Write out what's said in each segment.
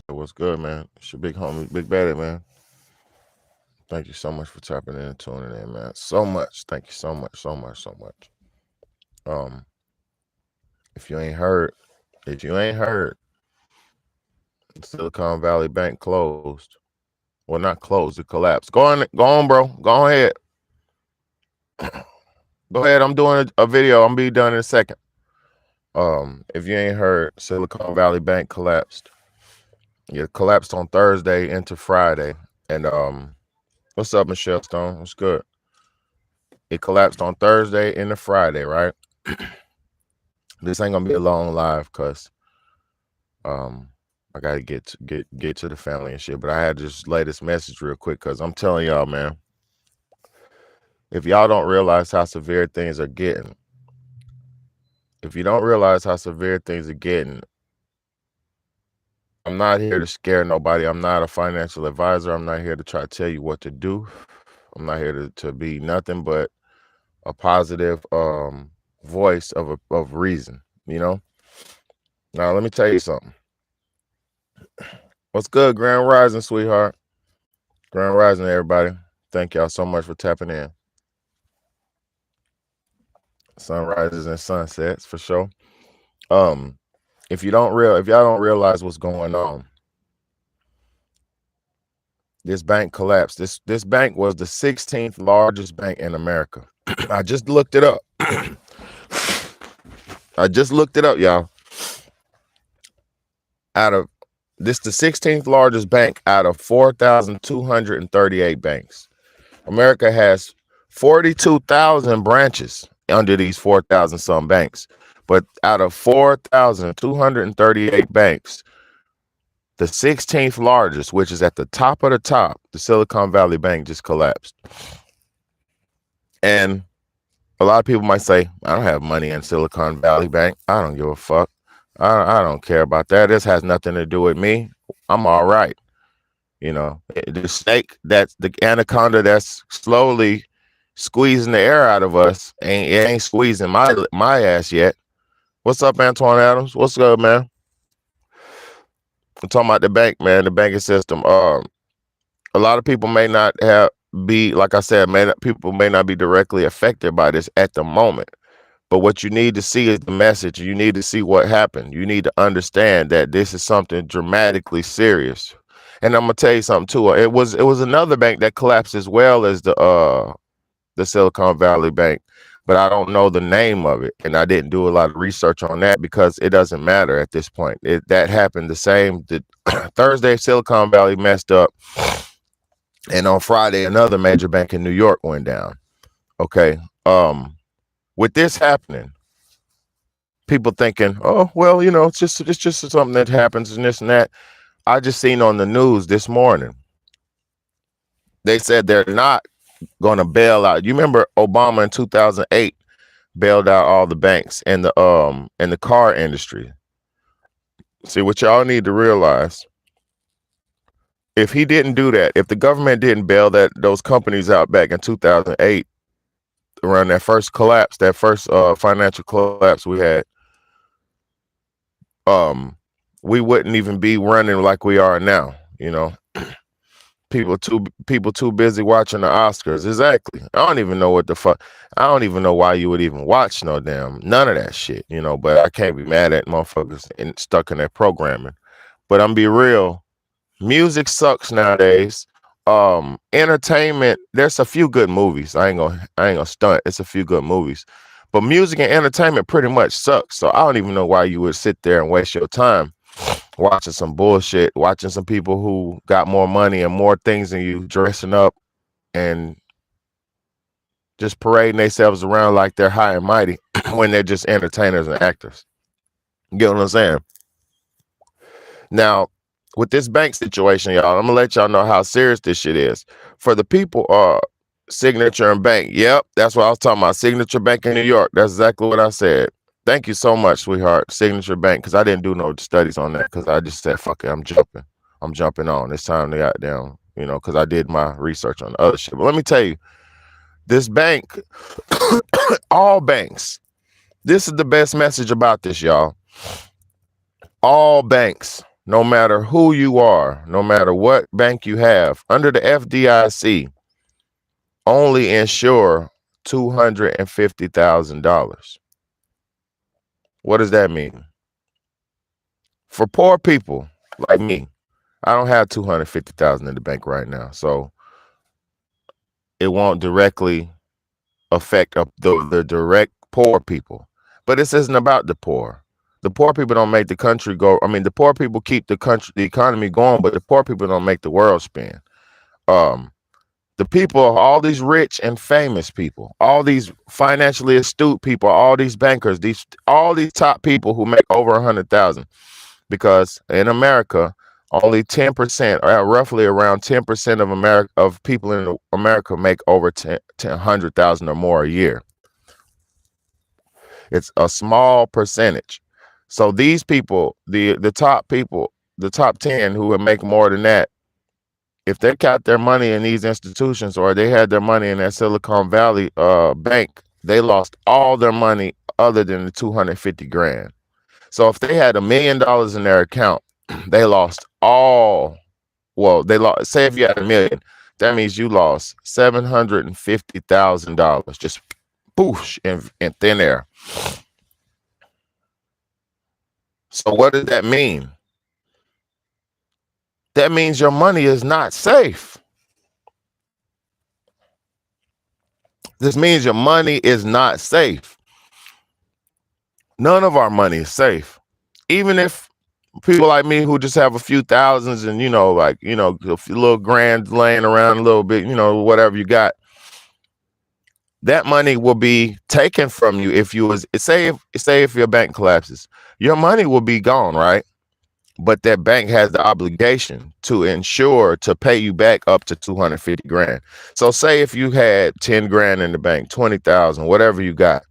What's good, man? It's your big homie, Big Baddie, man. Thank you so much for tapping in and tuning in, man. So much. Thank you so much, so much, so much. Um, if you ain't heard, if you ain't heard, Silicon Valley Bank closed. Well, not closed, it collapsed. Go on, bro. Go ahead. Go ahead. I'm doing a video. I'm be done in a second. If you ain't heard, Silicon Valley Bank collapsed. It collapsed on Thursday into Friday. And what's up, Michelle Stone? What's good? It collapsed on Thursday into Friday, right? This ain't gonna be a long live because I gotta get to the family and shit. But I had to just lay this message real quick because I'm telling y'all, man, if y'all don't realize how severe things are getting, if you don't realize how severe things are getting, I'm not here to scare nobody. I'm not a financial advisor. I'm not here to try to tell you what to do. I'm not here to be nothing but a positive voice of reason, you know? Now let me tell you something. What's good, Grand Rising, sweetheart? Grand Rising, everybody. Thank y'all so much for tapping in. Sunrises and sunsets for sure. If y'all don't realize what's going on, this bank collapsed. This bank was the 16th largest bank in America. I just looked it up. Y'all. The 16th largest bank out of 4,238 banks. America has 42,000 branches under these 4,000 some banks. But out of 4,238 banks, the 16th largest, which is at the top of the top, the Silicon Valley Bank just collapsed. And a lot of people might say, I don't have money in Silicon Valley Bank. I don't give a fuck. I don't care about that. This has nothing to do with me. I'm all right. You know, the snake, that's the anaconda that's slowly squeezing the air out of us. It ain't squeezing my ass yet. What's up, Antoine Adams? What's good, man? I'm talking about the bank, man, the banking system. A lot of people may not be, like I said, people may not be directly affected by this at the moment. But what you need to see is the message. You need to see what happened. You need to understand that this is something dramatically serious. And I'm gonna tell you something too. It was another bank that collapsed as well as the Silicon Valley Bank, but I don't know the name of it, and I didn't do a lot of research on that because it doesn't matter at this point. That happened the same. Thursday, Silicon Valley messed up, and on Friday, another major bank in New York went down. Okay. With this happening, people thinking, oh well, you know, it's just something that happens and this and that. I just seen on the news this morning. They said they're not going to bail out. You remember Obama in 2008 bailed out all the banks and the car industry. See, what y'all need to realize, if he didn't do that, if the government didn't bail those companies out back in 2008, around that first collapse, that first financial collapse we had, we wouldn't even be running like we are now, you know. People too busy watching the Oscars. Exactly. I don't even know what the fuck. I don't even know why you would even watch none of that shit, you know. But I can't be mad at motherfuckers and stuck in that programming. But I'm be real. Music sucks nowadays. Entertainment. There's a few good movies. I ain't gonna stunt. It's a few good movies, but music and entertainment pretty much sucks. So I don't even know why you would sit there and waste your time watching some bullshit, watching some people who got more money and more things than you dressing up and just parading themselves around like they're high and mighty when they're just entertainers and actors. You get what I'm saying? Now, with this bank situation, y'all, I'm gonna let y'all know how serious this shit is. For the people, Signature and Bank. Yep, that's what I was talking about. Signature Bank in New York. That's exactly what I said. Thank you so much, sweetheart. Signature Bank, because I didn't do no studies on that because I just said, fuck it, I'm jumping on. It's time to got down, you know, because I did my research on the other shit. But let me tell you, this bank, all banks, this is the best message about this, y'all. All banks no matter who you are, no matter what bank you have, under the FDIC, only insure $250,000. What does that mean? For poor people like me, I don't have 250,000 in the bank right now, so it won't directly affect the direct poor people. But this isn't about the poor. The poor people don't make the country go. I mean, the poor people keep the economy going, but the poor people don't make the world spin. Um, the people, all these rich and famous people, all these financially astute people, all these bankers, all these top people who make over 100,000, because in America, only 10%, or roughly around 10% of people in America make over 100,000 or more a year. It's a small percentage. So these people, the top people, the top 10 who would make more than that, if they got their money in these institutions or they had their money in that Silicon Valley bank, they lost all their money other than the 250 grand. So if they had $1 million in their account, they lost all. Well, they lost. Say if you had $1 million, that means you lost $750,000 just boosh in thin air. So what does that mean? That means your money is not safe. This means your money is not safe. None of our money is safe. Even if people like me who just have a few thousands and, a few little grand laying around a little bit, whatever you got, that money will be taken from you if if your bank collapses. Your money will be gone, right? But that bank has the obligation to ensure to pay you back up to 250 grand. So say if you had 10 grand in the bank, 20,000, whatever you got,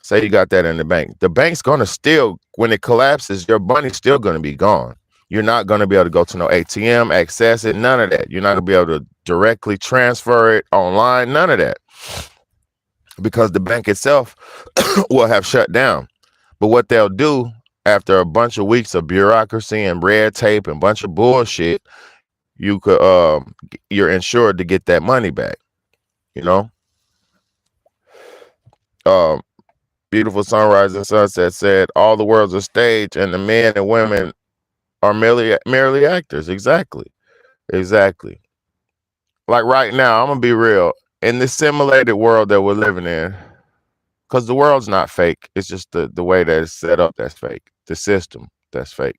say you got that in the bank's going to still, when it collapses, your money's still going to be gone. You're not going to be able to go to no ATM, access it, none of that. You're not going to be able to directly transfer it online, none of that, because the bank itself will have shut down. But what they'll do, after a bunch of weeks of bureaucracy and red tape and a bunch of bullshit, you're insured to get that money back. Beautiful Sunrise and Sunset said, all the world's a stage and the men and women are merely actors. Exactly. Like right now, I'm gonna be real. In this simulated world that we're living in, because the world's not fake, it's just the way that it's set up that's fake. The system that's fake,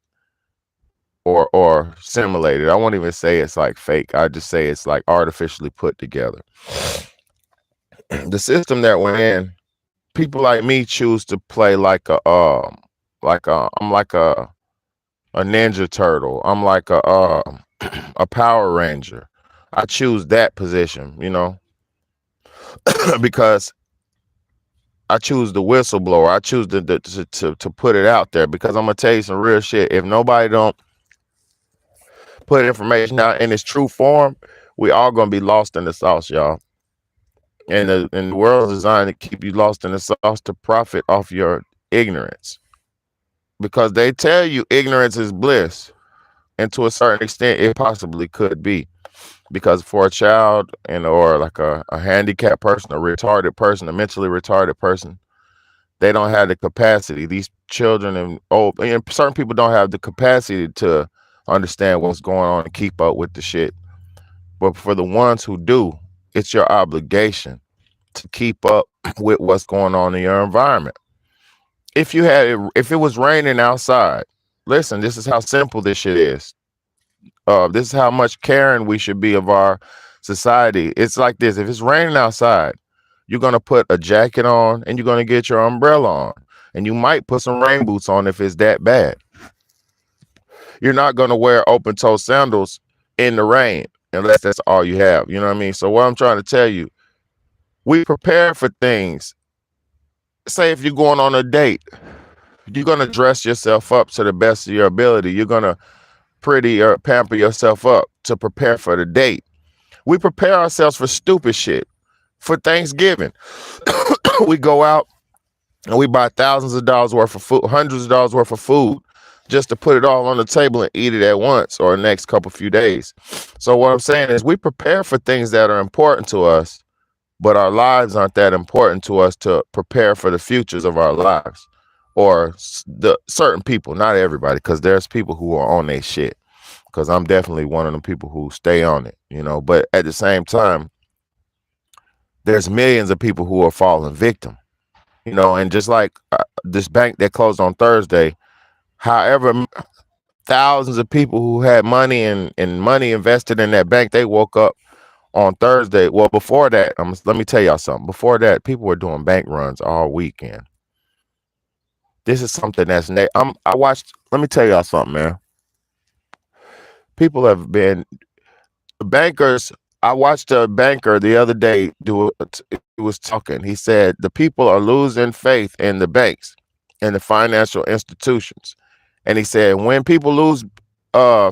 or simulated. I won't even say it's like fake. I just say it's like artificially put together. The system that we're in, people like me choose to play I'm like a Ninja Turtle. I'm like a Power Ranger. I choose that position, because I choose the whistleblower. I choose to put it out there, because I'm gonna tell you some real shit. If nobody don't put information out in its true form, we all gonna be lost in the sauce, y'all. And the world is designed to keep you lost in the sauce to profit off your ignorance, because they tell you ignorance is bliss, and to a certain extent, it possibly could be. Because for a child or like a handicapped person, a retarded person, a mentally retarded person, they don't have the capacity. These children and certain people don't have the capacity to understand what's going on and keep up with the shit. But for the ones who do, it's your obligation to keep up with what's going on in your environment. If it was raining outside, listen, this is how simple this shit is. This is how much caring we should be of our society. It's like this. If it's raining outside, you're going to put a jacket on and you're going to get your umbrella on. And you might put some rain boots on if it's that bad. You're not going to wear open-toe sandals in the rain unless that's all you have. You know what I mean? So what I'm trying to tell you, we prepare for things. Say if you're going on a date, you're going to dress yourself up to the best of your ability. You're going to pretty or pamper yourself up to prepare for the date. We prepare ourselves for stupid shit. For Thanksgiving, we go out and we buy thousands of dollars worth of food, hundreds of dollars worth of food just to put it all on the table and eat it at once or the next couple few days. So what I'm saying is we prepare for things that are important to us, but our lives aren't that important to us to prepare for the futures of our lives or the certain people, not everybody, because there's people who are on their shit. Because I'm definitely one of them people who stay on it, you know. But at the same time, there's millions of people who are falling victim, you know. And just like this bank that closed on Thursday, however, thousands of people who had money and money invested in that bank, they woke up on Thursday. Well, before that, let me tell y'all something. Before that, people were doing bank runs all weekend. This is something that's I watched. Let me tell y'all something, man. People have been bankers. I watched a banker the other day do it. He was talking. He said the people are losing faith in the banks and the financial institutions. And he said when people lose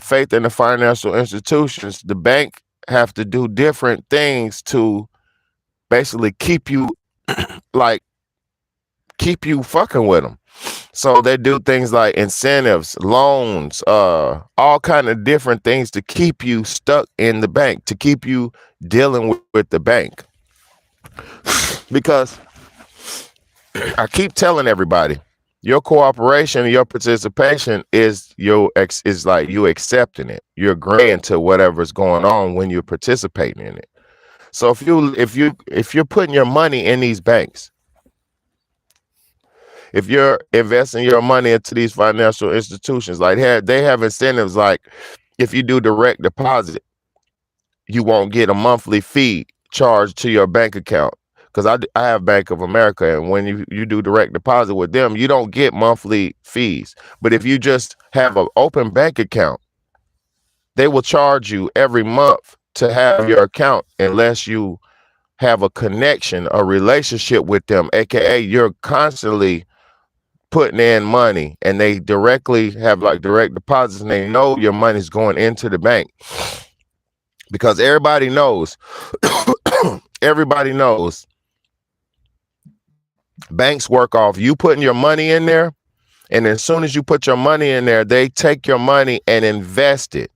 faith in the financial institutions, the bank have to do different things to basically keep you keep you fucking with them. So they do things like incentives, loans, all kind of different things to keep you stuck in the bank, to keep you dealing with the bank. Because I keep telling everybody, your cooperation, your participation is like you accepting it. You're agreeing to whatever's going on when you're participating in it. So if you're putting your money in these banks, if you're investing your money into these financial institutions, like they have incentives, like if you do direct deposit, you won't get a monthly fee charged to your bank account. Because I have Bank of America, and when you do direct deposit with them, you don't get monthly fees. But if you just have an open bank account, they will charge you every month to have your account unless you have a connection, a relationship with them, aka you're constantly putting in money, and they directly have like direct deposits, and they know your money's going into the bank. Because everybody knows banks work off you putting your money in there, and as soon as you put your money in there, they take your money and invest it.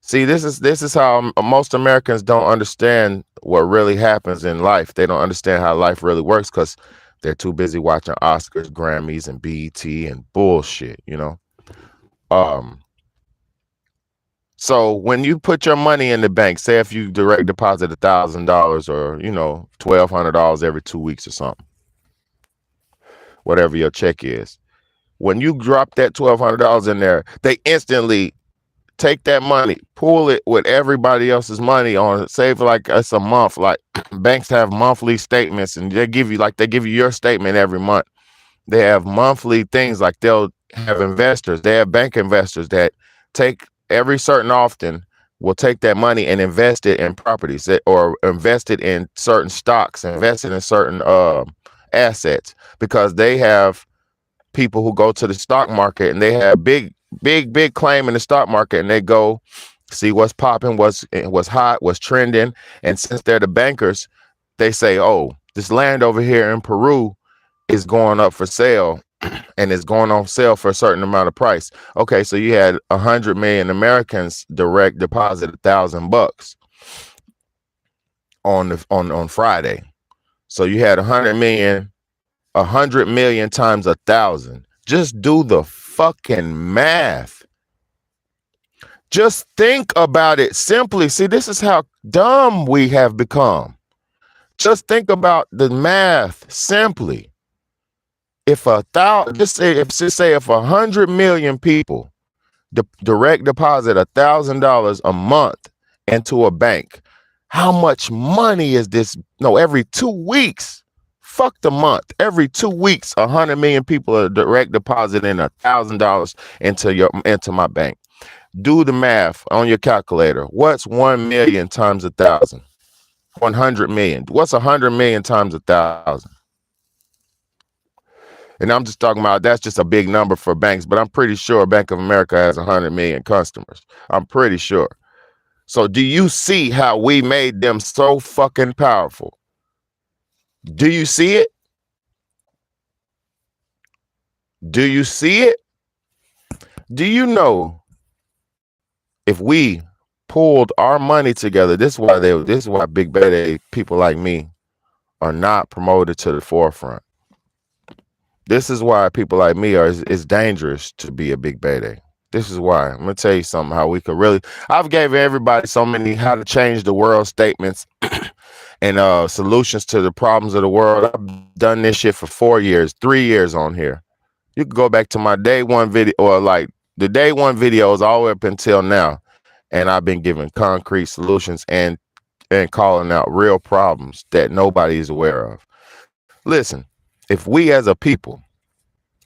See, this is how most Americans don't understand what really happens in life. They don't understand how life really works because they're too busy watching Oscars, Grammys, and BET and bullshit, you know. So when you put your money in the bank, say if you direct deposit $1,000 or $1,200 every 2 weeks or something, whatever your check is, when you drop that $1,200 in there, they instantly take that money, pool it with everybody else's money on, say for like it's a month. Like banks have monthly statements, and they give you your statement every month. They have monthly things, like they'll have investors. They have bank investors that take every certain often will take that money and invest it in properties or invest it in certain stocks, invest it in certain assets, because they have people who go to the stock market and they have big claim in the stock market, and they go see what's popping, what's hot, what's trending. And since they're the bankers, they say, oh, this land over here in Peru is going up for sale and it's going on sale for a certain amount of price. Okay, so you had 100 million Americans direct deposit $1,000 on Friday. So you had 100 million times 1,000. Just do the fucking math. Just think about it simply. See, this is how dumb we have become. Just think about the math simply. If 100 million people direct deposit $1,000 a month into a bank, how much money is this? No, every 2 weeks. Fuck the month. Every 2 weeks, 100 million people are direct depositing $1,000 into my bank. Do the math on your calculator. What's 1 million times 1,000? 100 million. What's 100 million times 1,000? And I'm just talking about, that's just a big number for banks, but I'm pretty sure Bank of America has 100 million customers. I'm pretty sure. So do you see how we made them so fucking powerful? Do you see it? Do you see it? Do you know if we pulled our money together, this is why Big Bad people like me are not promoted to the forefront. This is why people like me are it's dangerous to be a Big Bad. This is why. I'm gonna tell you something how we could really I've gave everybody so many how to change the world statements and solutions to the problems of the world. I've done this shit for 4 years, 3 years on here. You can go back to my day one video or like the day one videos all the way up until now. And I've been giving concrete solutions and calling out real problems that nobody is aware of. Listen, if we as a people,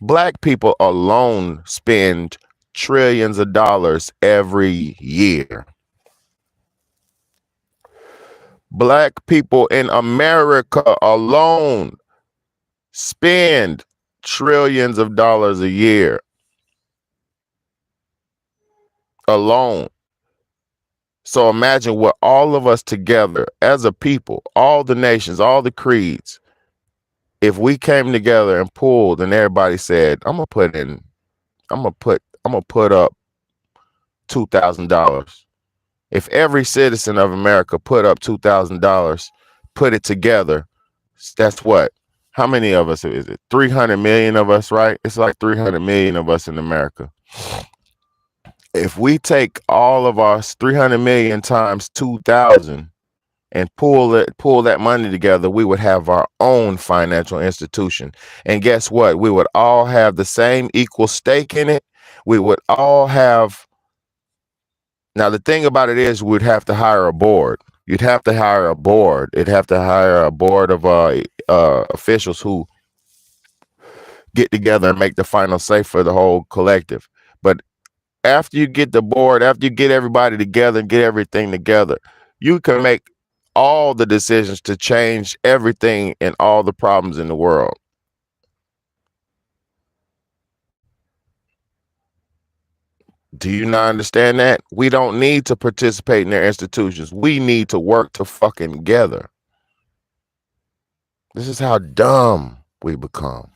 black people alone spend trillions of dollars every year. Black people in America alone spend trillions of dollars a year alone. So imagine what all of us together as a people, all the nations, all the creeds, if we came together and pulled and everybody said, I'm gonna put up $2,000. If every citizen of America put up $2,000, put it together, that's what? How many of us is it? 300 million of us, right? It's like 300 million of us in America. If we take all of us 300 million times 2,000 and pull that money together, we would have our own financial institution. And guess what? We would all have the same equal stake in it. We would all have. Now, the thing about it is we'd have to hire a board. You'd have to hire a board. It'd have to hire a board of officials who get together and make the final say for the whole collective. But after you get the board, after you get everybody together and get everything together, you can make all the decisions to change everything and all the problems in the world. Do you not understand that? We don't need to participate in their institutions. We need to work to fucking together. This is how dumb we become.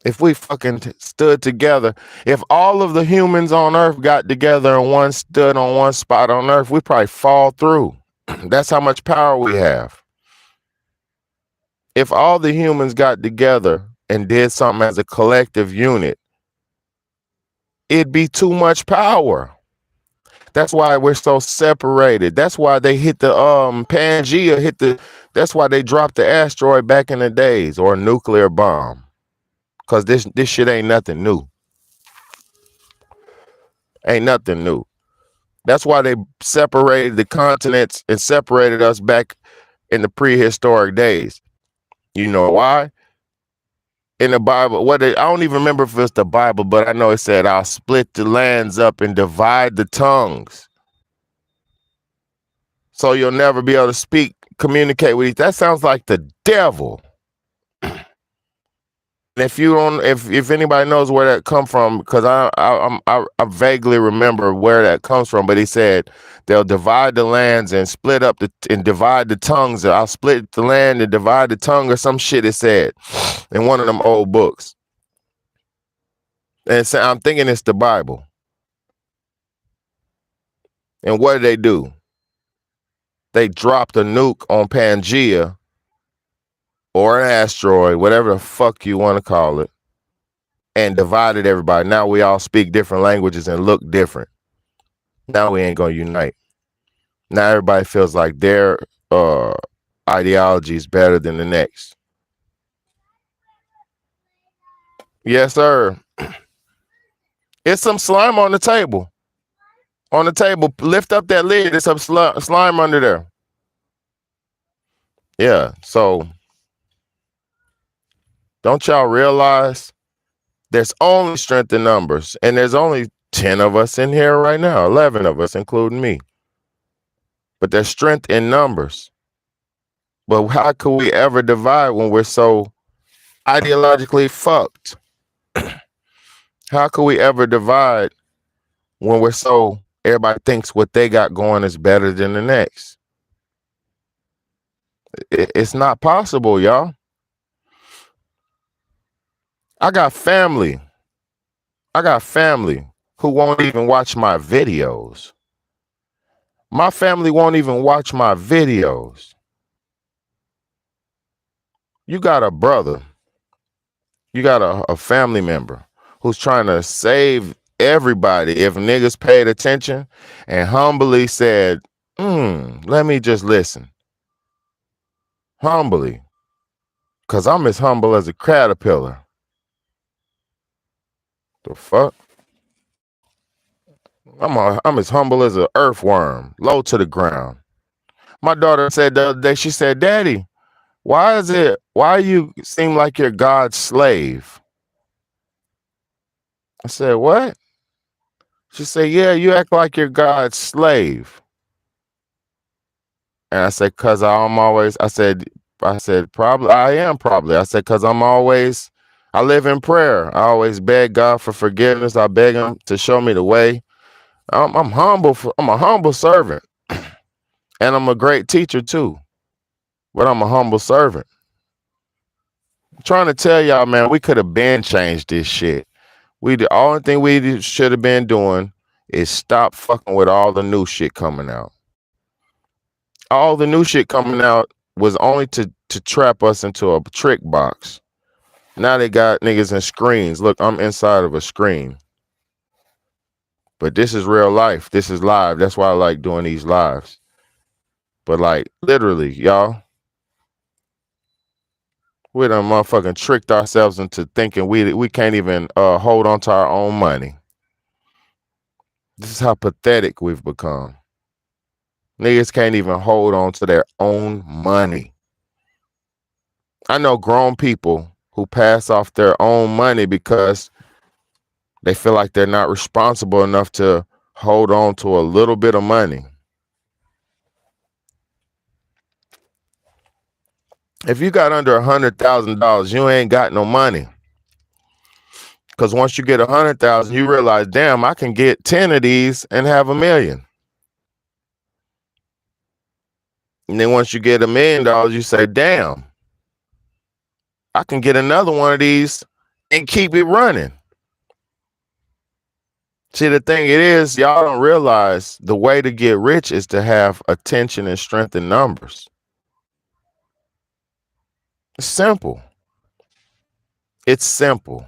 If we fucking stood together, if all of the humans on earth got together and one stood on one spot on earth, we'd probably fall through. That's how much power we have. If all the humans got together and did something as a collective unit, it'd be too much power. That's why we're so separated. That's why they hit the Pangea that's why they dropped the asteroid back in the days, or a nuclear bomb. Cause this shit ain't nothing new. Ain't nothing new. That's why they separated the continents and separated us back in the prehistoric days. You know why? In the Bible, I don't even remember if it's the Bible, but I know it said, I'll split the lands up and divide the tongues. So you'll never be able to communicate with each. That sounds like the devil. If you don't, if anybody knows where that come from, because I vaguely remember where that comes from, but he said they'll divide the lands and split up and divide the tongues. I'll split the land and divide the tongue, or some shit it said in one of them old books. And so I'm thinking it's the Bible. And what do? They dropped a nuke on Pangea or an asteroid, whatever the fuck you want to call it, and divided everybody. Now we all speak different languages and look different. Now we ain't gonna unite. Now everybody feels like their ideology is better than the next. Yes, sir. It's some slime on the table. On the table, lift up that lid. There's some slime under there. Yeah, so don't y'all realize there's only strength in numbers, and there's only 10 of us in here right now, 11 of us, including me. But there's strength in numbers. But how could we ever divide when we're so ideologically fucked? How could we ever divide when we're so, everybody thinks what they got going is better than the next? It's not possible, y'all. I got family. I got family who won't even watch my videos. My family won't even watch my videos. You got a brother, you got a family member who's trying to save everybody if niggas paid attention and humbly said, let me just listen. Humbly. Because I'm as humble as a caterpillar. The fuck? I'm as humble as an earthworm, low to the ground. My daughter said the other day, she said, Daddy, why you seem like you're God's slave? I said, what? She said, yeah, you act like you're God's slave. And I said, cause I said, probably, I am probably. I said, cause I live in prayer. I always beg God for forgiveness. I beg him to show me the way. I'm humble. I'm a humble servant. And I'm a great teacher too. But I'm a humble servant. I'm trying to tell y'all, man, we could have been changed this shit. The only thing we should have been doing is stop fucking with all the new shit coming out. All the new shit coming out was only to trap us into a trick box. Now they got niggas in screens. Look, I'm inside of a screen. But this is real life. This is live. That's why I like doing these lives. But like literally, y'all, we done motherfucking tricked ourselves into thinking we can't even hold on to our own money. This is how pathetic we've become. Niggas can't even hold on to their own money. I know grown people who pass off their own money because they feel like they're not responsible enough to hold on to a little bit of money. If you got under $100,000, you ain't got no money. Because once you get 100,000, you realize, damn, I can get 10 of these and have $1 million. And then once you get $1 million, you say, damn, I can get another one of these and keep it running. See, the thing it is, y'all don't realize the way to get rich is to have attention and strength in numbers. It's simple. It's simple.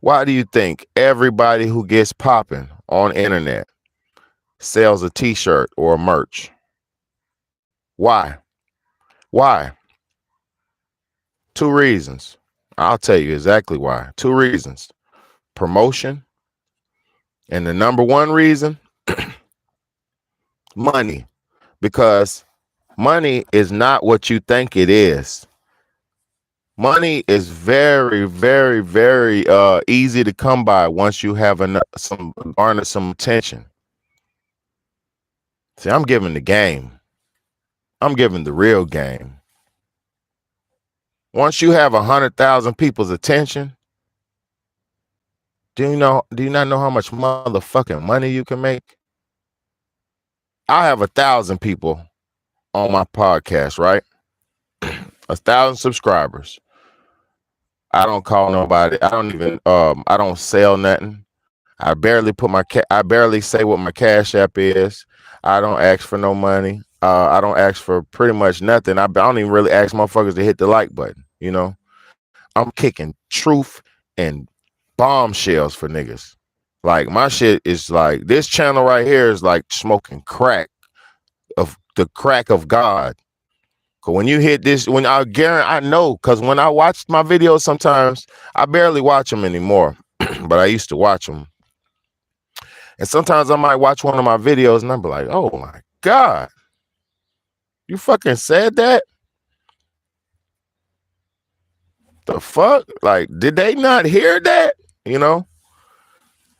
Why do you think everybody who gets popping on internet sells a t-shirt or a merch? Why? Why? 2 reasons. I'll tell you exactly why. 2 reasons. Promotion. And the number 1 reason, money. Because money is not what you think it is. Money is very, very, very easy to come by once you have garner some attention. See, I'm giving the game. I'm giving the real game. Once you have 100,000 people's attention, do you not know how much motherfucking money you can make? I have 1,000 people on my podcast, right? 1,000 subscribers. I don't call nobody. I don't even. I don't sell nothing. I barely I barely say what my Cash App is. I don't ask for no money. I don't ask for pretty much nothing. I don't even really ask motherfuckers to hit the like button. You know, I'm kicking truth and bombshells for niggas. Like my shit is like this channel right here is like smoking crack of the crack of God. Cause when you hit this, I know, cause when I watched my videos, sometimes I barely watch them anymore, but I used to watch them. And sometimes I might watch one of my videos and I'll be like, oh my God, you fucking said that? The fuck? Like, did they not hear that? You know?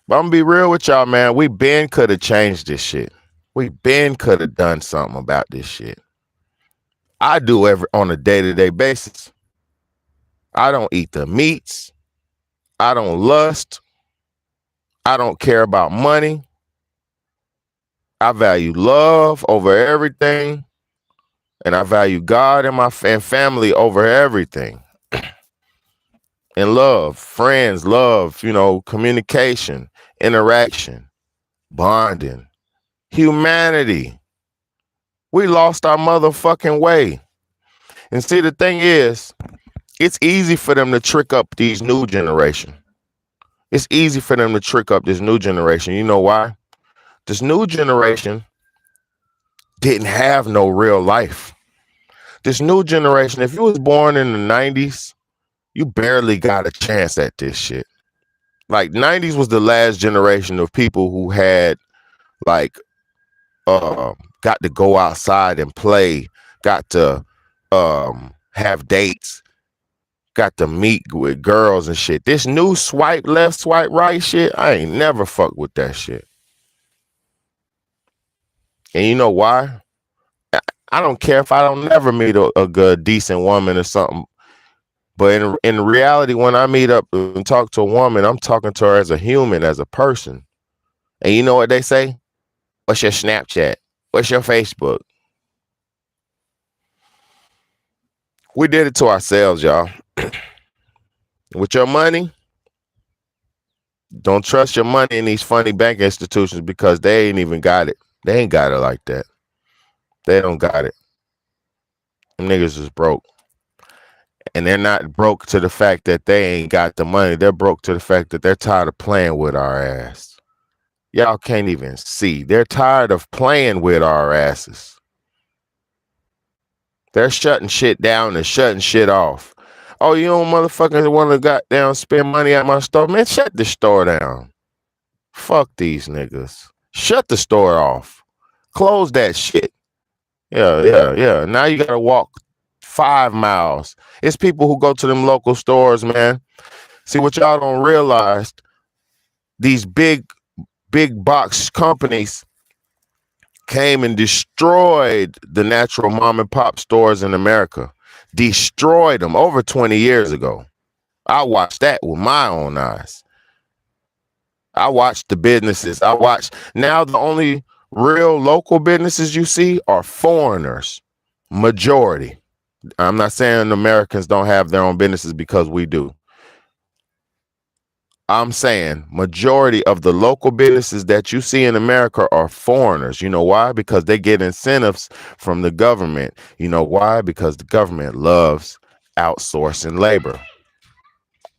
But I'm gonna be real with y'all, man. We been could have changed this shit. We been could have done something about this shit. I do on a day-to-day basis. I don't eat the meats. I don't lust. I don't care about money. I value love over everything. And I value God and my family over everything. and love, friends, love, communication, interaction, bonding, humanity. We lost our motherfucking way. And see, the thing is, it's easy for them to trick up these new generation. It's easy for them to trick up this new generation. You know why? This new generation didn't have no real life. This new generation, if you was born in the 90s, you barely got a chance at this shit. Like 90s was the last generation of people who had like got to go outside and play, got to have dates, got to meet with girls and shit. This new swipe left, swipe right shit, I ain't never fucked with that shit. And you know why? I don't care if I don't never meet a good, decent woman or something. But in reality, when I meet up and talk to a woman, I'm talking to her as a human, as a person. And you know what they say? What's your Snapchat? What's your Facebook? We did it to ourselves, y'all. With your money, don't trust your money in these funny bank institutions because they ain't even got it. They ain't got it like that. They don't got it. Them niggas is broke. And they're not broke to the fact that they ain't got the money. They're broke to the fact that they're tired of playing with our ass. Y'all can't even see. They're tired of playing with our asses. They're shutting shit down and shutting shit off. Oh, you don't motherfuckers want to goddamn spend money at my store? Man, shut the store down. Fuck these niggas. Shut the store off. Close that shit. Yeah. Now you gotta walk 5 miles. It's people who go to them local stores, man. See, what y'all don't realize, these big box companies came and destroyed the natural mom and pop stores in America. Destroyed them over 20 years ago. I watched that with my own eyes. I watched the businesses. Now the only real local businesses you see are foreigners. Majority. I'm not saying Americans don't have their own businesses, because we do. I'm saying majority of the local businesses that you see in America are foreigners. You know why? Because they get incentives from the government. You know why? Because the government loves outsourcing labor.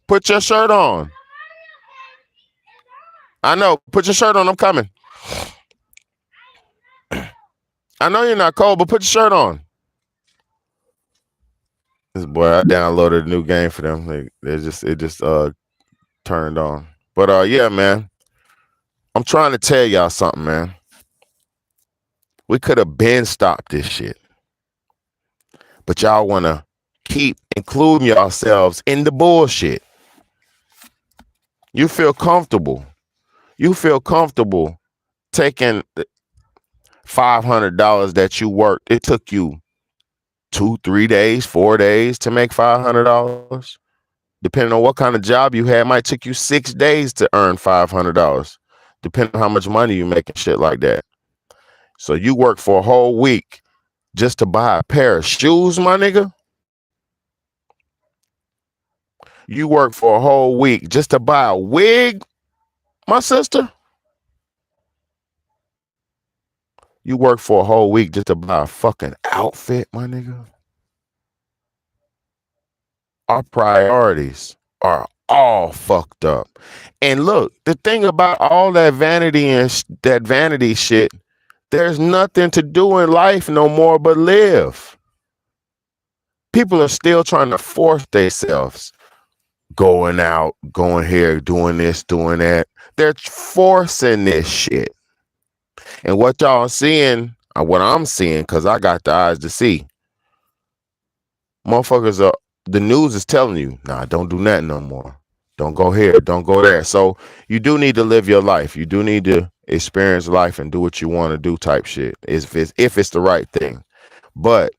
Put your shirt on. I know. Put your shirt on. I'm coming. I know you're not cold, but put your shirt on. This boy, I downloaded a new game for them. It just turned on. But yeah, man. I'm trying to tell y'all something, man. We could have been stopped this shit. But y'all want to keep including yourselves in the bullshit. You feel comfortable. You feel comfortable taking $500 that you worked. It took you 2, 3 days, 4 days to make $500. Depending on what kind of job you had, it might take you 6 days to earn $500. Depending on how much money you make and shit like that. So you work for a whole week just to buy a pair of shoes, my nigga? You work for a whole week just to buy a wig, my sister? You work for a whole week just to buy a fucking outfit, my nigga? Our priorities are all fucked up. And look, the thing about all that vanity and that vanity shit, there's nothing to do in life no more but live. People are still trying to force themselves. Going out, going here, doing this, doing that. They're forcing this shit. And what y'all seeing, or what I'm seeing, because I got the eyes to see, motherfuckers are, the news is telling you, nah, don't do that no more. Don't go here, don't go there. So you do need to live your life. You do need to experience life and do what you want to do type shit, if it's the right thing. But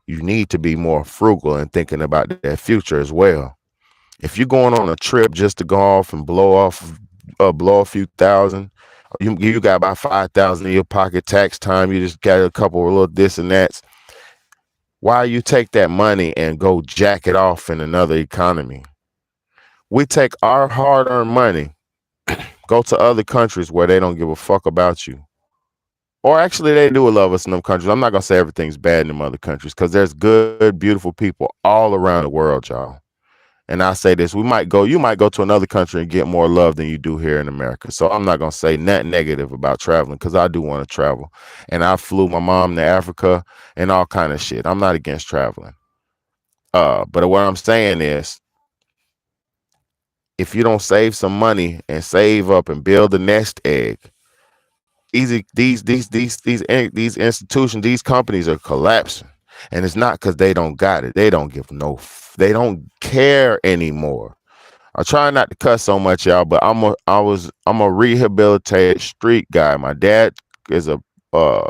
you need to be more frugal and thinking about that future as well. If you're going on a trip just to go off and blow a few thousand, you got about 5,000 in your pocket, tax time, you just got a couple of little this and that's. Why you take that money and go jack it off in another economy? We take our hard-earned money, go to other countries where they don't give a fuck about you. Or actually, they do love us in them countries. I'm not gonna say everything's bad in them other countries because there's good, beautiful people all around the world, y'all. And I say this: you might go to another country and get more love than you do here in America. So I'm not gonna say nothing negative about traveling because I do want to travel, and I flew my mom to Africa and all kind of shit. I'm not against traveling. But what I'm saying is, if you don't save some money and save up and build a nest egg, these institutions, these companies are collapsing, and it's not because they don't got it. They don't give no. They don't care anymore. I try not to cuss so much, y'all, but I'm a rehabilitated street guy. Is a uh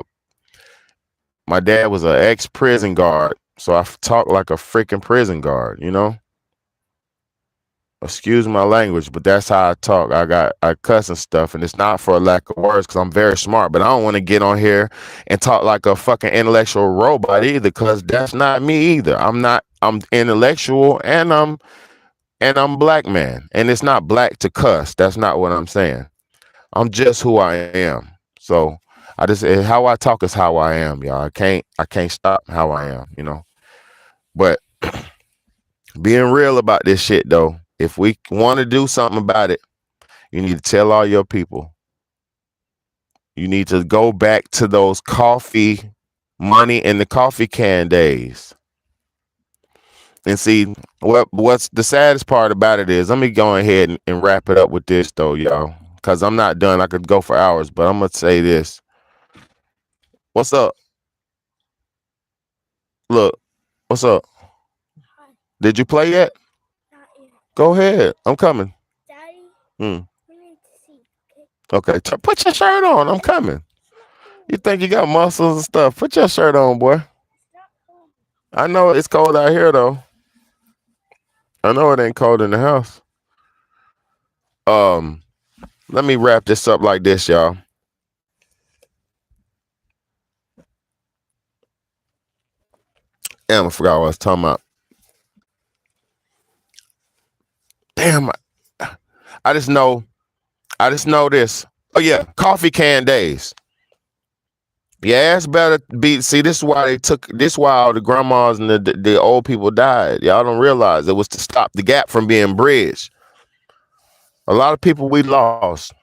my dad was an ex prison guard, so I talk like a freaking prison guard. Excuse my language, but that's how I talk. I cuss and stuff, and it's not for a lack of words because I'm very smart. But I don't want to get on here and talk like a fucking intellectual robot either, because that's not me either. I'm not. I'm intellectual, and I'm black man, and it's not black to cuss. That's not what I'm saying. I'm just who I am. So how I talk is how I am, y'all. I can't stop how I am. But being real about this shit though, if we want to do something about it, you need to tell all your people. You need to go back to those coffee money in the coffee can days. And see, what's the saddest part about it is, let me go ahead and wrap it up with this though, y'all, because I'm not done. I could go for hours, but I'm gonna say this. What's up? Look, what's up? Did you play yet? Go ahead. I'm coming. Hmm. Okay, put your shirt on. I'm coming. You think you got muscles and stuff? Put your shirt on, boy. I know it's cold out here though. I know it ain't cold in the house. Um, Let me wrap this up like this, y'all. Damn, I forgot what I was talking about. Damn, I just know this. Oh yeah, coffee can days. Yeah, it's better be. See, this is why they took. This is why all the grandmas and the old people died. Y'all don't realize it was to stop the gap from being bridged. A lot of people we lost.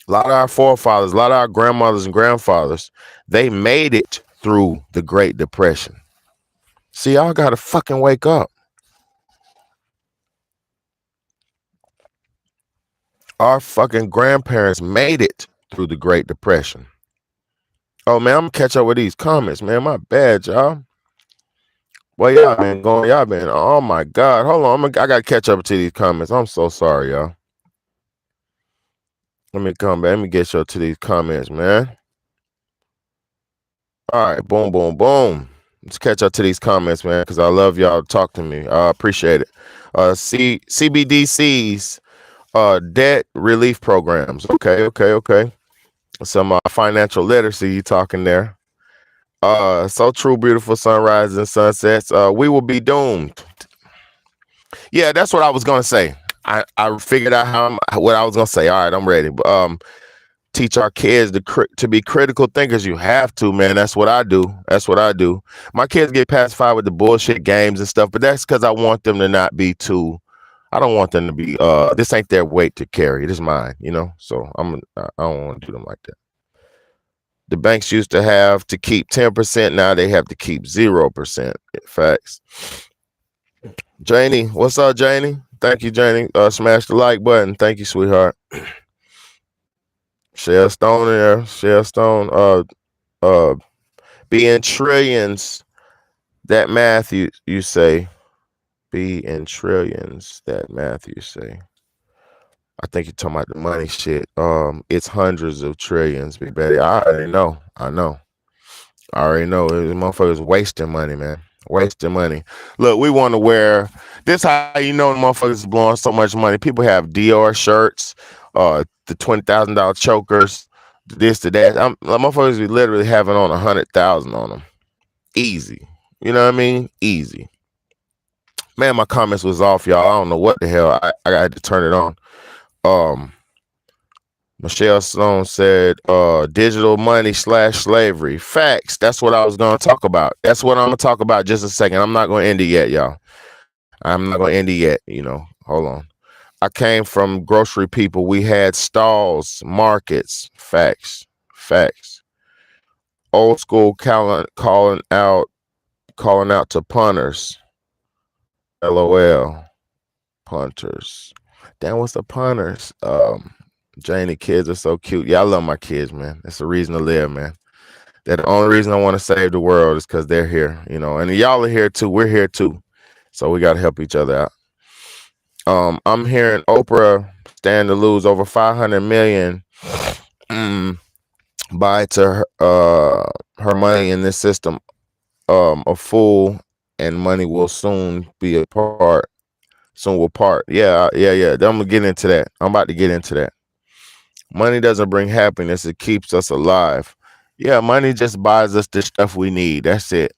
A lot of our forefathers, a lot of our grandmothers and grandfathers, they made it through the Great Depression. See, y'all gotta fucking wake up. Our fucking grandparents made it through the Great Depression. Oh man, I'm gonna catch up with these comments, man. My bad, y'all. Well, y'all been going, y'all been. Oh my God, hold on. I gotta catch up to these comments. I'm so sorry, y'all. Let me come back. Let me get you to these comments, man. All right, boom, boom, boom. Let's catch up to these comments, man, because I love y'all to talk to me. I appreciate it. CBDC's debt relief programs. Okay. Some financial literacy you talking there. So true, beautiful sunrises and sunsets. We will be doomed. Yeah, that's what I was gonna say. I figured out what I was gonna say. All right, I'm ready. Teach our kids to be critical thinkers. You have to, man. That's what I do. My kids get pacified with the bullshit games and stuff, but that's because I want them to not be too. I don't want them to be. This ain't their weight to carry. This is mine, So I don't want to do them like that. The banks used to have to keep 10%. Now they have to keep 0%. Facts. Janie, what's up, Janie? Thank you, Janie. Smash the like button. Thank you, sweetheart. Shell Stone there. Shell Stone. Be in trillions. That math you say. Be in trillions. That math you say. I think you're talking about the money shit. It's hundreds of trillions, Big Betty. I already know. I already know. The motherfuckers wasting money, man. Wasting money. Look, we want to wear this. How you know the motherfuckers is blowing so much money? People have Dior shirts, the $20,000 chokers, this to that. Motherfuckers be literally having on 100,000 on them. Easy. You know what I mean? Easy. Man, my comments was off, y'all. I don't know what the hell. I had to turn it on. Michelle Sloan said, digital money / slavery. Facts. That's what I was going to talk about. That's what I'm going to talk about just a second. I'm not going to end it yet, y'all. I'm not going to end it yet. Hold on. I came from grocery people. We had stalls, markets. Facts. Old school calling out to punters. LOL. Punters. Damn, what's the punters? Janie, kids are so cute. Yeah, I love my kids, man. It's a reason to live, man. That the only reason I want to save the world is because they're here, and y'all are here too. We're here too. So we got to help each other out. I'm hearing Oprah stand to lose over 500 million by to her money in this system. A fool and money will soon be apart. Soon will part. Yeah. I'm gonna get into that. I'm about to get into that. Money doesn't bring happiness. It keeps us alive. Yeah, money just buys us the stuff we need. That's it.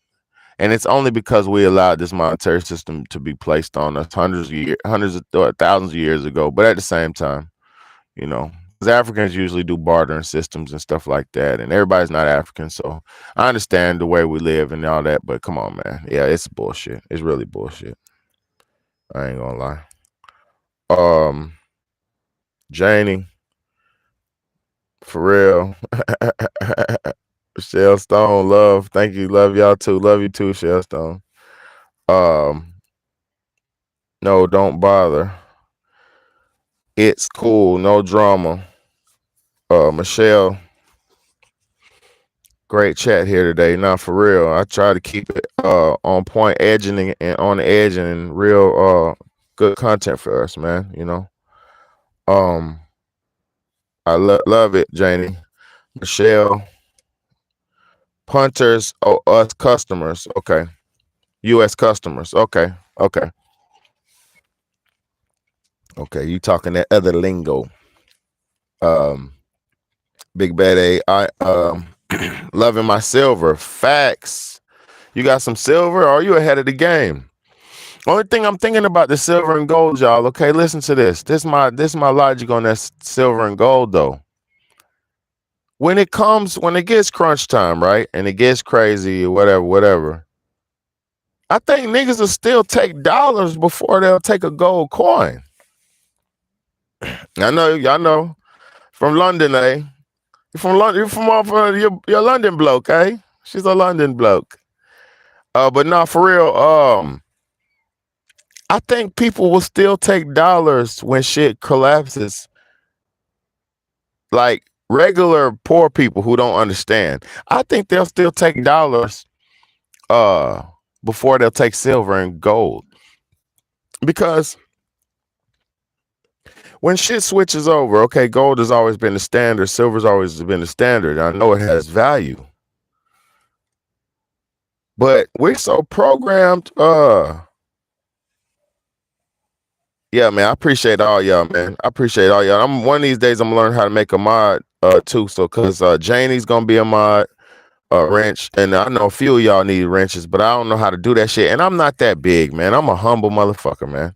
And it's only because we allowed this monetary system to be placed on us hundreds or thousands of years ago. But at the same time, because Africans usually do bartering systems and stuff like that. And everybody's not African. So I understand the way we live and all that. But come on, man. Yeah, it's bullshit. It's really bullshit. I ain't gonna lie. Janie. For real. Shell Stone, love. Thank you. Love y'all too. Love you too, Shell Stone. No, don't bother. It's cool. No drama. Michelle. Great chat here today. Not for real. I try to keep it on point, edging and on the edge and real good content for us, man. I love it, Janie. Michelle. Punters, us customers. Okay. U.S. customers. Okay. You talking that other lingo. Big Bad A. I loving my silver. Facts. You got some silver, or are you ahead of the game? Only thing I'm thinking about the silver and gold, y'all. Okay, listen to this. This is my logic on that silver and gold, though. When it gets crunch time, right, and it gets crazy, whatever. I think niggas will still take dollars before they'll take a gold coin. I know, y'all know. From London, eh? You're from London. You're from off you're a London bloke, eh? She's a London bloke. But not for real. I think people will still take dollars when shit collapses. Like regular poor people who don't understand. I think they'll still take dollars before they'll take silver and gold. Because when shit switches over, okay, gold has always been the standard, silver's always been the standard. I know it has value. But we're so programmed. Yeah, man, I appreciate all y'all, man. I appreciate all y'all. One of these days I'm gonna learn how to make a mod too. So cause Janie's gonna be a mod, wrench, and I know a few of y'all need wrenches, but I don't know how to do that shit. And I'm not that big, man. I'm a humble motherfucker, man.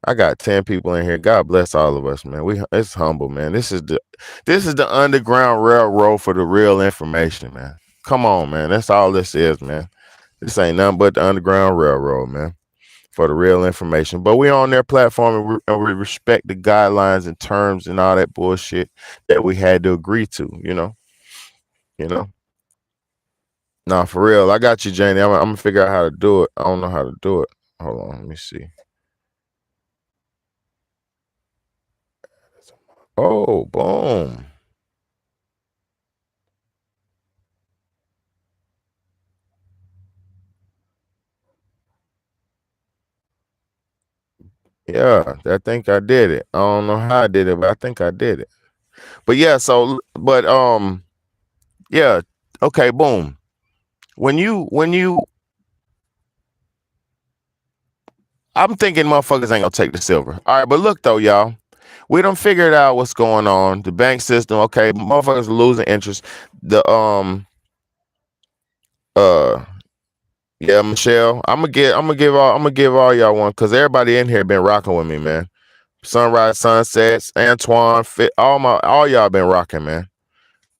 I got 10 people in here. God bless all of us, man. It's humble, man. This is the Underground Railroad for the real information, man. Come on, man. That's all this is, man. This ain't nothing but the Underground Railroad, man, for the real information. But we on their platform and we respect the guidelines and terms and all that bullshit that we had to agree to, Nah, for real. I got you, Janie. I'm gonna figure out how to do it. I don't know how to do it. Hold on, let me see. Oh, boom. Yeah, I think I did it. I don't know how I did it, but I think I did it. But yeah, yeah, okay, boom. When you I'm thinking motherfuckers ain't gonna take the silver. All right, but look though, y'all. We done figured out what's going on. The bank system, okay, motherfuckers are losing interest. The Yeah, Michelle, I'm gonna give all y'all one because everybody in here been rocking with me, man. Sunrise, sunsets, Antoine, Fit, all y'all been rocking, man.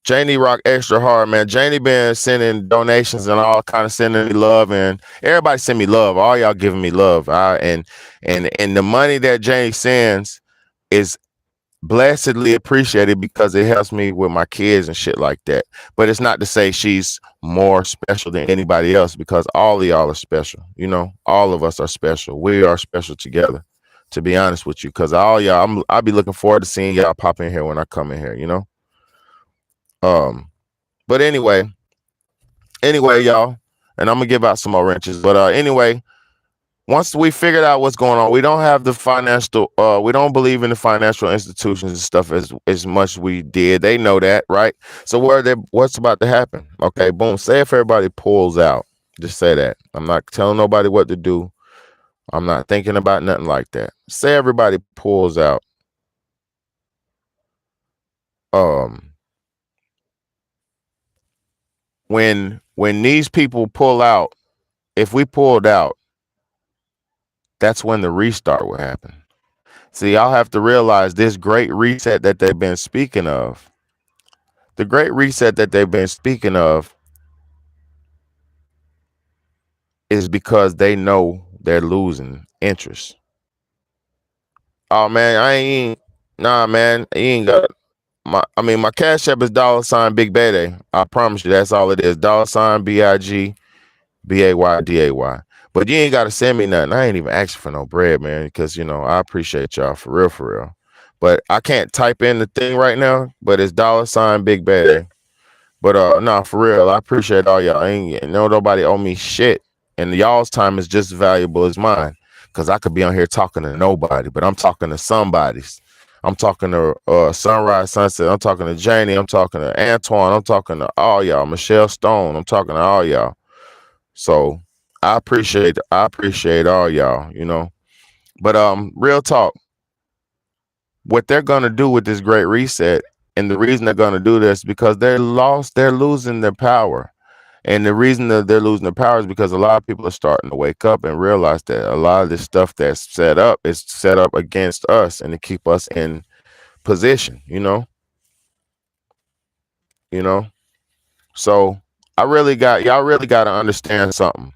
Janie rock extra hard, man. Janie been sending donations and all kind of sending me love, and everybody send me love. All y'all giving me love, and the money that Janie sends is blessedly appreciated because it helps me with my kids and shit like that. But it's not to say she's more special than anybody else because all of y'all are special. You know, all of us are special. We are special together. To be honest with you, because all y'all, I'll be looking forward to seeing y'all pop in here when I come in here. You know. But anyway, y'all, and I'm gonna give out some more wrenches. But anyway, once we figured out what's going on, we don't have the financial. We don't believe in the financial institutions and stuff as much as we did. They know that, right? So what's about to happen? Okay, boom. Say if everybody pulls out, just say that. I'm not telling nobody what to do. I'm not thinking about nothing like that. Say everybody pulls out. When these people pull out, if we pulled out, that's when the restart will happen. See, y'all have to realize this great reset that they've been speaking of. The great reset that they've been speaking of is because they know they're losing interest. Oh man, man, you ain't got my Cash App is $ Big Bayday. I promise you that's all it is. $BIG BAYDAY. But you ain't gotta send me nothing. I ain't even asking for no bread, man, because I appreciate y'all for real. But I can't type in the thing right now, but it's $ Big Bayday. But nah, for real, I appreciate all y'all. Nobody owe me shit. And y'all's time is just as valuable as mine. Cause I could be on here talking to nobody, but I'm talking to somebody's. I'm talking to Sunrise Sunset. I'm talking to Janie. I'm talking to Antoine. I'm talking to all y'all. Michelle Stone. I'm talking to all y'all. So I appreciate all y'all, But real talk, what they're gonna do with this great reset, and the reason they're gonna do this because they're losing their power. And the reason that they're losing their power is because a lot of people are starting to wake up and realize that a lot of this stuff that's set up is set up against us and to keep us in position, you know. So y'all really got to understand something.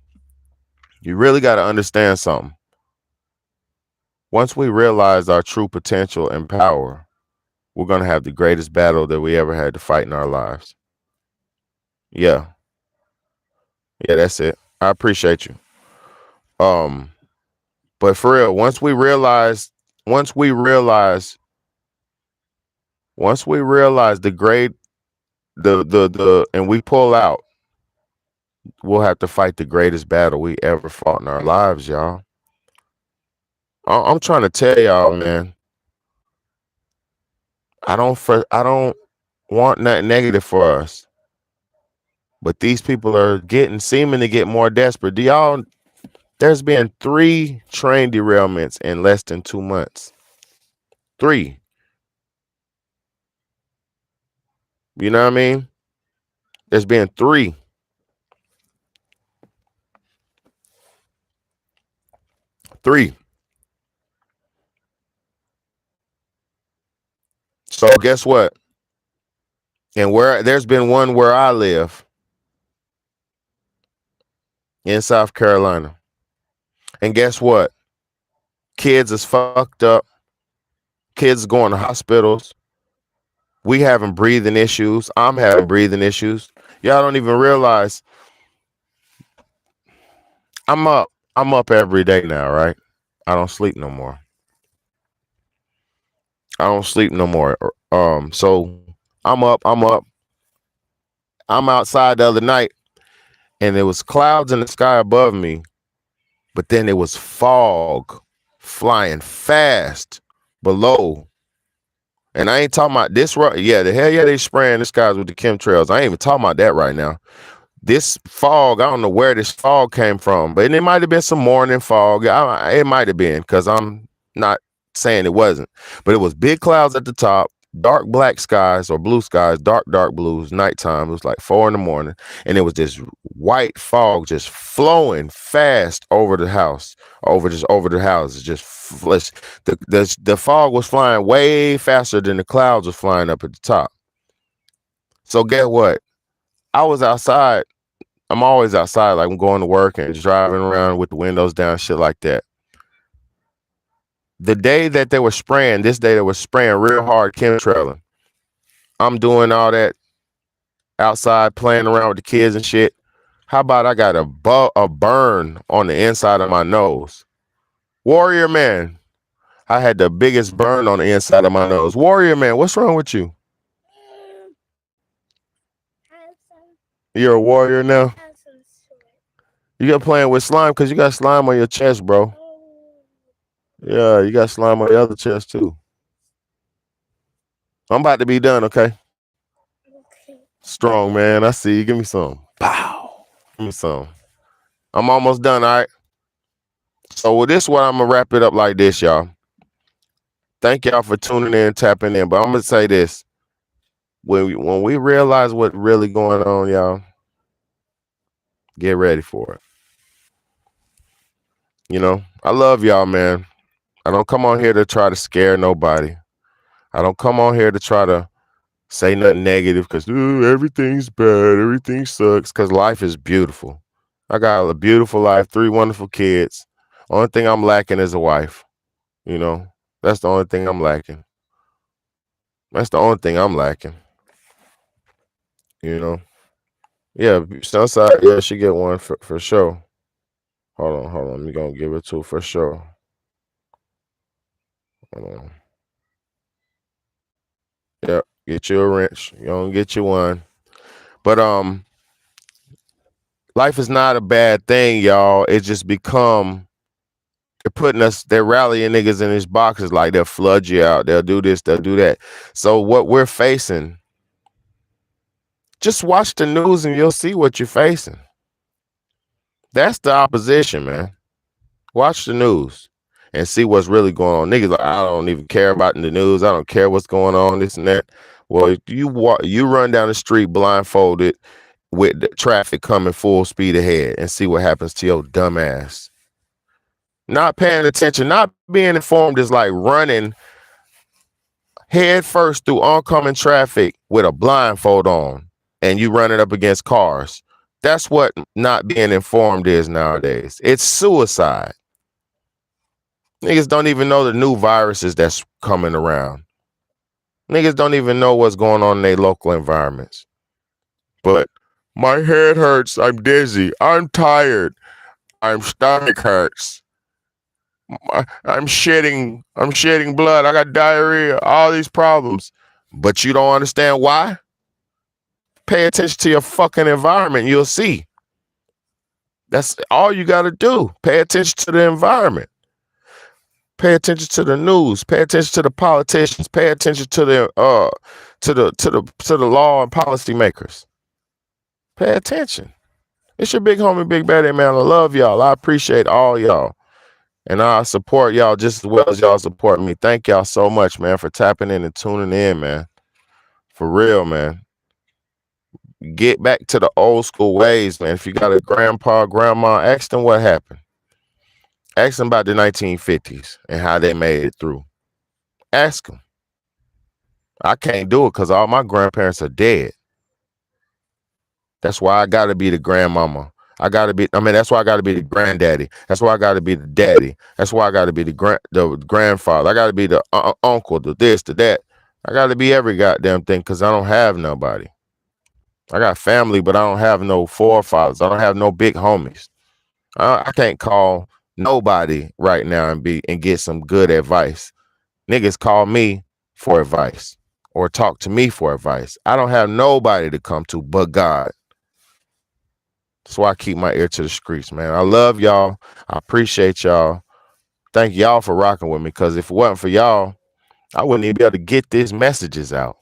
You really got to understand something. Once we realize our true potential and power, we're going to have the greatest battle that we ever had to fight in our lives. Yeah, that's it. I appreciate you. But for real, once we realize the great, and we pull out, we'll have to fight the greatest battle we ever fought in our lives, y'all. I'm trying to tell y'all, man. I don't want nothing negative for us, but these people are seeming to get more desperate. There's been 3 train derailments in less than 2 months. 3. You know what I mean? There's been 3. 3. So guess what? And there's been one where I live in South Carolina. And guess what? Kids is fucked up. Kids going to hospitals. We having breathing issues. I'm having breathing issues. Y'all don't even realize I'm up every day now, right? I don't sleep no more. So I'm up. I'm outside the other night and there was clouds in the sky above me, but then it was fog flying fast below. And I ain't talking about this right. Yeah, they spraying the skies with the chemtrails. I ain't even talking about that right now. This fog, I don't know where this fog came from, but it might have been some morning fog. It might have been because I'm not saying it wasn't, but it was big clouds at the top dark black skies or blue skies, dark blues, nighttime. It was like 4 a.m, and it was this white fog just flowing fast over the house, over the houses. The fog was flying way faster than the clouds was flying up at the top. So get what? I was outside. I'm always outside, like I'm going to work and driving around with the windows down, shit like that. The day that they were spraying, this day they were spraying real hard chemtrailing. I'm doing all that outside, playing around with the kids and shit. How about I got a burn on the inside of my nose? Warrior man, I had the biggest burn on the inside of my nose. Warrior man, what's wrong with you? You're a warrior now? You got playing with slime because you got slime on your chest, bro. Yeah, you got slime on your other chest too. I'm about to be done, okay? Strong, man. I see you. Give me some. Pow. Give me some. I'm almost done, all right? So with this one, I'm going to wrap it up like this, y'all. Thank y'all for tuning in, tapping in. But I'm going to say this. When we realize what's really going on, y'all, get ready for it. You know, I love y'all, man. I don't come on here to try to scare nobody. I don't come on here to try to say nothing negative because everything's bad, everything sucks, because life is beautiful. I got a beautiful life, 3 wonderful kids. Only thing I'm lacking is a wife. You know, that's the only thing I'm lacking. That's the only thing I'm lacking. You know, yeah, Sunside, yeah, she get one for sure. Hold on. We gonna give it to her for sure. Hold on. Yep, get you a wrench. You don't get you one. But life is not a bad thing, y'all. It's just become they're rallying niggas in these boxes, like they'll flood you out, they'll do this, they'll do that. So what we're facing, just watch the news and you'll see what you're facing. That's the opposition, man. Watch the news and see what's really going on. Niggas like, I don't even care about the news. I don't care what's going on, this and that. Well, you run down the street blindfolded with the traffic coming full speed ahead and see what happens to your dumb ass. Not paying attention, not being informed is like running head first through oncoming traffic with a blindfold on and you running up against cars. That's what not being informed is nowadays. It's suicide. Niggas don't even know the new viruses that's coming around. Niggas don't even know what's going on in their local environments. But my head hurts. I'm dizzy. I'm tired. I'm stomach hurts. I'm shedding blood. I got diarrhea. All these problems. But you don't understand why? Pay attention to your fucking environment. You'll see. That's all you got to do. Pay attention to the environment. Pay attention to the news. Pay attention to the politicians. Pay attention to the law and policy makers. Pay attention. It's your big homie, Big Baddie, man. I love y'all. I appreciate all y'all. And I support y'all just as well as y'all support me. Thank y'all so much, man, for tapping in and tuning in, man. For real, man. Get back to the old school ways, man. If you got a grandpa, grandma, ask them what happened. Ask them about the 1950s and how they made it through. Ask them. I can't do it because all my grandparents are dead. That's why I got to be the grandmama. That's why I got to be the granddaddy. That's why I got to be the daddy. That's why I got to be the grandfather. I got to be the uncle, the this, the that. I got to be every goddamn thing because I don't have nobody. I got family, but I don't have no forefathers. I don't have no big homies. I can't call nobody right now and get some good advice. Niggas call me for advice or talk to me for advice. I don't have nobody to come to but God. That's why I keep my ear to the streets, man. I love y'all. I appreciate y'all. Thank y'all for rocking with me, because if it wasn't for y'all, I wouldn't even be able to get these messages out.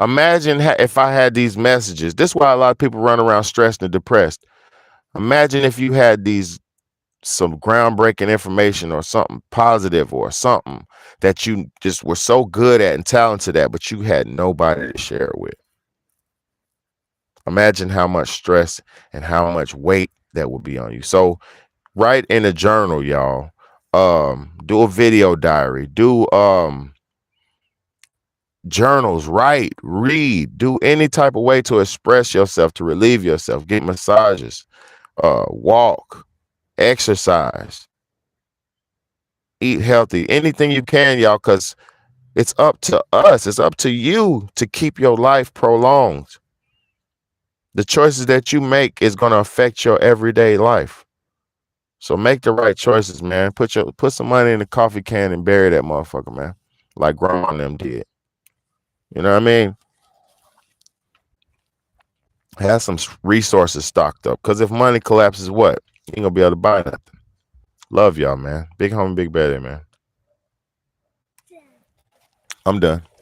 Imagine if I had these messages. This is why a lot of people run around stressed and depressed. Imagine if you had these some groundbreaking information or something positive or something that you just were so good at and talented at, but you had nobody to share it with. Imagine how much stress and how much weight that would be on you. So write in a journal, y'all. Do a video diary. Do journals. Write, read. Do any type of way to express yourself, to relieve yourself. Get massages. Walk. Exercise. Eat healthy. Anything you can, y'all, because it's up to us. It's up to you to keep your life prolonged. The choices that you make is going to affect your everyday life. So make the right choices, man. Put some money in the coffee can and bury that motherfucker, man. Like grandma and them did. You know what I mean? Have some resources stocked up. Because if money collapses, what? You ain't going to be able to buy nothing. Love y'all, man. Big homie, big baddie, man. I'm done.